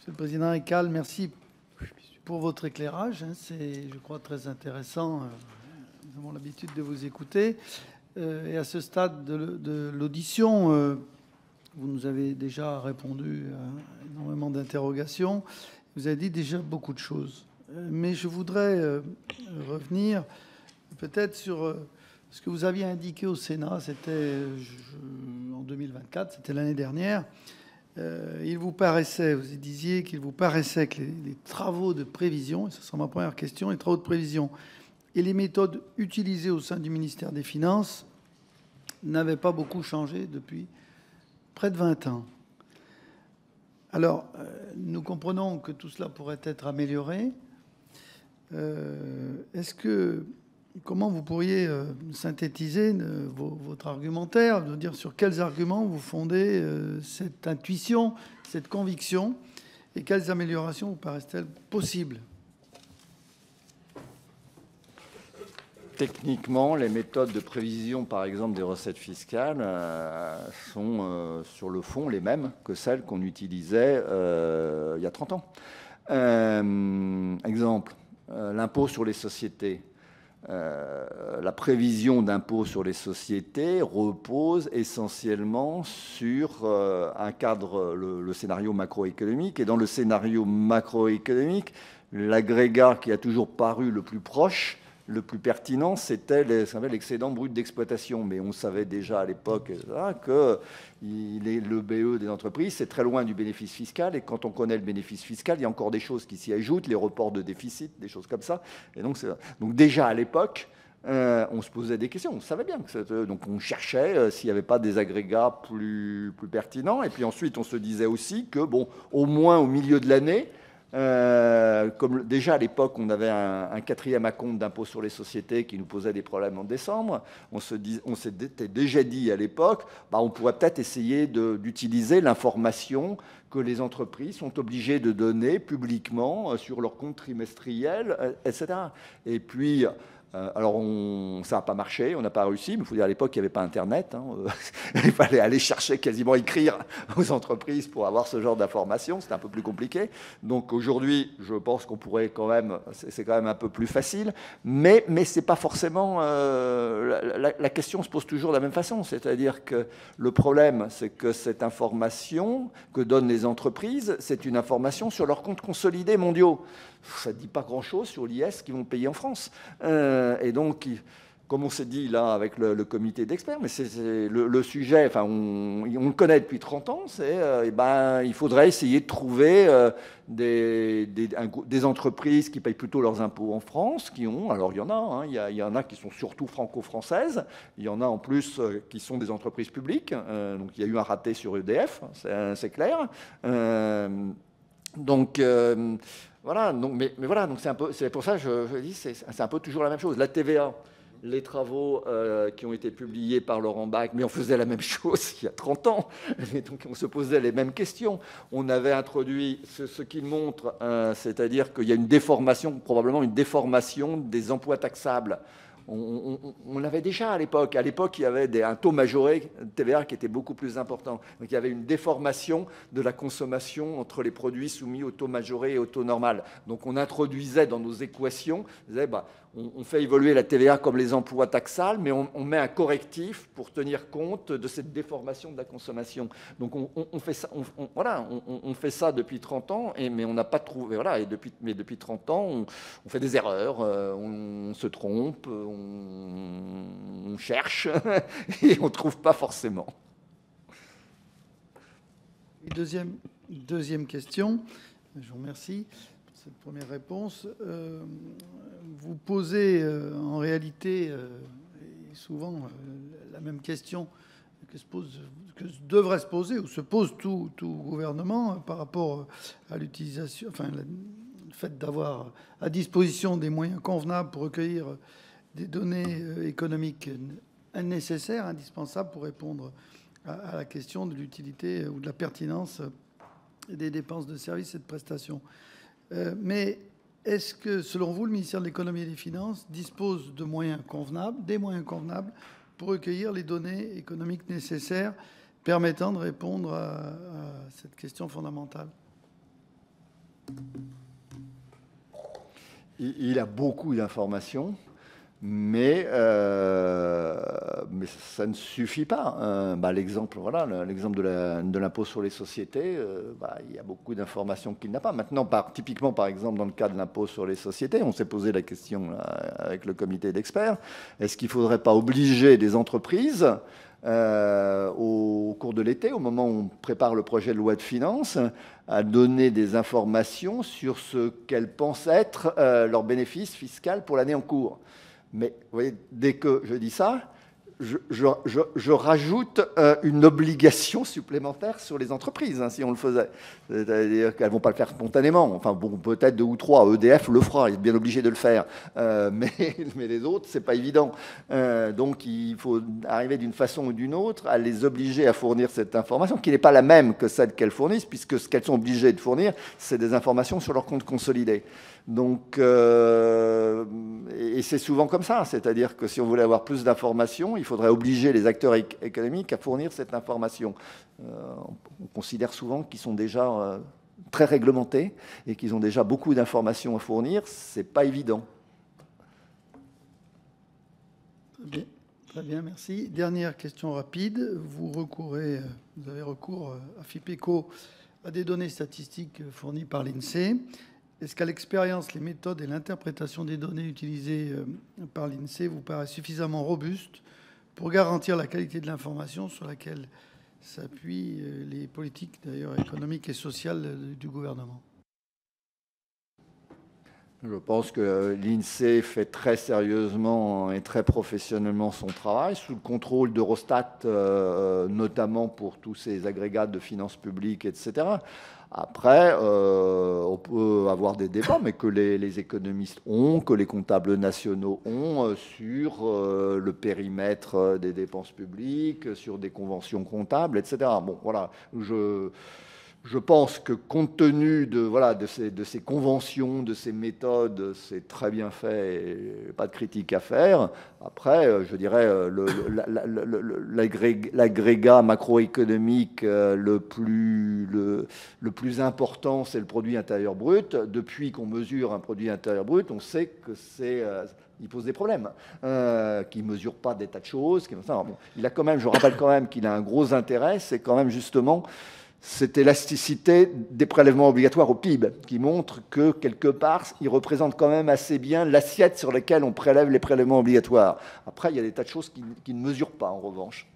Monsieur le Président Ekal, merci pour votre éclairage. C'est, je crois, très intéressant. Nous avons l'habitude de vous écouter. Et à ce stade de l'audition, vous nous avez déjà répondu à énormément d'interrogations. Vous avez dit déjà beaucoup de choses. Mais je voudrais revenir peut-être sur ce que vous aviez indiqué au Sénat. C'était en 2024, c'était l'année dernière. Il vous paraissait, vous disiez qu'il vous paraissait que les travaux de prévision, et ce sera ma première question, les travaux de prévision et les méthodes utilisées au sein du ministère des Finances n'avaient pas beaucoup changé depuis près de 20 ans. Alors, nous comprenons que tout cela pourrait être amélioré. Comment vous pourriez synthétiser votre argumentaire, de dire sur quels arguments vous fondez cette intuition, cette conviction, et quelles améliorations vous paraissent-elles possibles? Techniquement, les méthodes de prévision, par exemple, des recettes fiscales sont sur le fond les mêmes que celles qu'on utilisait il y a 30 ans. Exemple, l'impôt sur les sociétés. La prévision d'impôt sur les sociétés repose essentiellement sur un cadre, le scénario macroéconomique. Et dans le scénario macroéconomique, l'agrégat qui a toujours paru le plus proche, le plus pertinent, c'était l'excédent brut d'exploitation. Mais on savait déjà à l'époque que le BE des entreprises, c'est très loin du bénéfice fiscal. Et quand on connaît le bénéfice fiscal, il y a encore des choses qui s'y ajoutent, les reports de déficit, des choses comme ça. Et donc déjà à l'époque, on se posait des questions. On savait bien que donc on cherchait s'il n'y avait pas des agrégats plus pertinents. Et puis ensuite, on se disait aussi que, bon, au moins au milieu de l'année, comme déjà à l'époque on avait un quatrième acompte d'impôt sur les sociétés qui nous posait des problèmes en décembre, on s'était déjà dit à l'époque, on pourrait peut-être essayer d'utiliser l'information que les entreprises sont obligées de donner publiquement sur leurs comptes trimestriels, etc. Et puis alors, ça n'a pas marché, on n'a pas réussi, mais il faut dire à l'époque, il n'y avait pas Internet. Il fallait aller chercher, quasiment écrire aux entreprises pour avoir ce genre d'informations. C'était un peu plus compliqué. Donc aujourd'hui, je pense qu'on pourrait quand même, c'est quand même un peu plus facile. Mais ce n'est pas forcément... la question se pose toujours de la même façon. C'est-à-dire que le problème, c'est que cette information que donnent les entreprises, c'est une information sur leurs comptes consolidés mondiaux. Ça ne dit pas grand-chose sur l'IS qu'ils vont payer en France. Et donc, comme on s'est dit là avec le comité d'experts, mais c'est le sujet, enfin, on le connaît depuis 30 ans, c'est il faudrait essayer de trouver des entreprises qui payent plutôt leurs impôts en France, alors il y en a, il y en a qui sont surtout franco-françaises, il y en a en plus qui sont des entreprises publiques, donc il y a eu un raté sur EDF, c'est clair. Donc... voilà, mais voilà, donc c'est pour ça que je dis c'est un peu toujours la même chose. La TVA, les travaux qui ont été publiés par Laurent Bach, mais on faisait la même chose il y a 30 ans. Et donc on se posait les mêmes questions. On avait introduit ce qu'il montre, c'est-à-dire qu'il y a une déformation, probablement une déformation des emplois taxables. On l'avait déjà à l'époque. À l'époque, il y avait un taux majoré de TVA qui était beaucoup plus important. Donc il y avait une déformation de la consommation entre les produits soumis au taux majoré et au taux normal. Donc on introduisait dans nos équations, on disait, on fait évoluer la TVA comme les emplois taxables, mais on met un correctif pour tenir compte de cette déformation de la consommation. Donc on fait ça, on fait ça depuis 30 ans, mais on n'a pas trouvé. Voilà, mais depuis 30 ans, on fait des erreurs, on se trompe, on cherche et on ne trouve pas forcément. Deuxième question, je vous remercie pour cette première réponse. Vous posez en réalité et souvent la même question que devrait se poser, ou se pose tout gouvernement par rapport à l'utilisation, enfin le fait d'avoir à disposition des moyens convenables pour recueillir des données économiques nécessaires, indispensables pour répondre à la question de l'utilité ou de la pertinence des dépenses de services et de prestations. Mais est-ce que, selon vous, le ministère de l'Économie et des Finances dispose de moyens convenables, des moyens convenables pour recueillir les données économiques nécessaires permettant de répondre à cette question fondamentale? Il a beaucoup d'informations, mais ça ne suffit pas. L'exemple, voilà, l'exemple de l'impôt sur les sociétés, il y a beaucoup d'informations qu'il n'a pas. Maintenant, typiquement, par exemple, dans le cas de l'impôt sur les sociétés, on s'est posé la question là, avec le comité d'experts, est-ce qu'il ne faudrait pas obliger des entreprises au cours de l'été, au moment où on prépare le projet de loi de finances, à donner des informations sur ce qu'elles pensent être leur bénéfice fiscal pour l'année en cours. Mais vous voyez, dès que je dis ça, je rajoute une obligation supplémentaire sur les entreprises, hein, si on le faisait. C'est-à-dire qu'elles ne vont pas le faire spontanément. Enfin, bon, peut-être 2 ou 3. EDF le fera, il est bien obligé de le faire. Mais les autres, ce n'est pas évident. Donc, il faut arriver d'une façon ou d'une autre à les obliger à fournir cette information, qui n'est pas la même que celle qu'elles fournissent, puisque ce qu'elles sont obligées de fournir, c'est des informations sur leur compte consolidé. Donc, et c'est souvent comme ça, c'est-à-dire que si on voulait avoir plus d'informations, il faudrait obliger les acteurs économiques à fournir cette information. On considère souvent qu'ils sont déjà très réglementés et qu'ils ont déjà beaucoup d'informations à fournir. Ce n'est pas évident. Très bien, merci. Dernière question rapide. Vous avez recours à FIPECO à des données statistiques fournies par l'INSEE. Est-ce qu'à l'expérience, les méthodes et l'interprétation des données utilisées par l'INSEE vous paraissent suffisamment robustes pour garantir la qualité de l'information sur laquelle s'appuient les politiques d'ailleurs économiques et sociales du gouvernement? Je pense que l'INSEE fait très sérieusement et très professionnellement son travail, sous le contrôle d'Eurostat, notamment pour tous ces agrégats de finances publiques, etc. Après, on peut avoir des débats, mais que les économistes ont, que les comptables nationaux ont, sur le périmètre des dépenses publiques, sur des conventions comptables, etc. Bon, voilà, je pense que compte tenu de ces conventions, de ces méthodes, c'est très bien fait et pas de critique à faire. Après, je dirais, l'agrégat macroéconomique le plus important, c'est le produit intérieur brut. Depuis qu'on mesure un produit intérieur brut, on sait que il pose des problèmes, qui ne mesure pas des tas de choses. Il a quand même, je rappelle quand même qu'il a un gros intérêt, c'est quand même justement cette élasticité des prélèvements obligatoires au PIB, qui montre que, quelque part, il représente quand même assez bien l'assiette sur laquelle on prélève les prélèvements obligatoires. Après, il y a des tas de choses qui ne mesurent pas, en revanche.